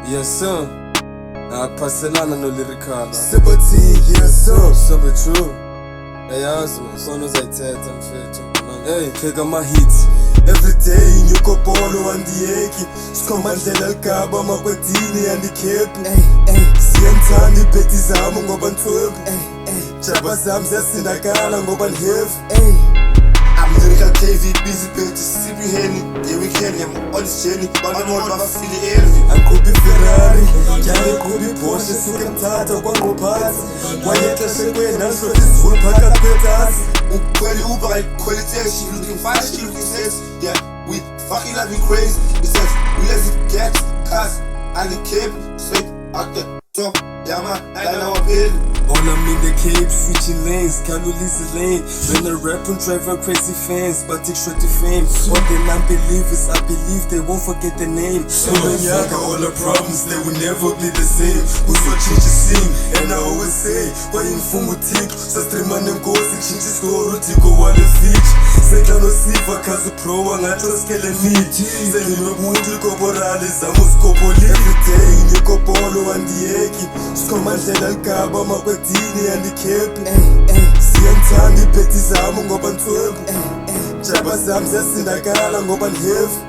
Yes sir, ngaphaselana no Lyrical Sebathi, yes sir. Sobe true, eyazi khona uzayithetha mfethu. Hey, click on my hits. Every day nyuko polo andiyeki Sikhomba ndlela ligaba makwedini andikhepi Siyenzani iphethi zami ngoba nthwebu Jaba zami ziyasindakala ngoba nhevu I'm Lyrical KV, busy built to Sibi Henny. Yeah, we can, I'm on this journey. One more, but I feel the envy. Angikhuphi Ferrari, njalo ngikhuphi Porsche. Suke mthatha kwangophansi wayexeshe kwenanhlothi sivula phakathi kwetasi. Ukhwela Uber, ayikhwela itaxi. Looking fine, she looking sexy. Yeah, we fucking like we crazy. It says, we lazy cats, cars, and the cape. Straight out the top. Yeah, man, I know I'm in. All I'm in the Cape, switching lanes, can't lose the lane. When I rap and drive around crazy fans, but take straight to fame. What they not believe is I believe they won't forget the name. Nyaka, all the problems, they will never be the same. Uzwa change sing, and I always say kwa infungu tiko, sastrimane nkosi change story tiko wale fitch. Seka no sifa kazu pro wangacho skele miti. Seli nomuntu koborale zamu skopoli. Every day nyuko polo andiyeki. Sikhomba ndlela ligaba makwedini andikhepi Siyenzani iphethi zami ngoba nthwebu Jaba zami ziyasindakala ngoba nhevu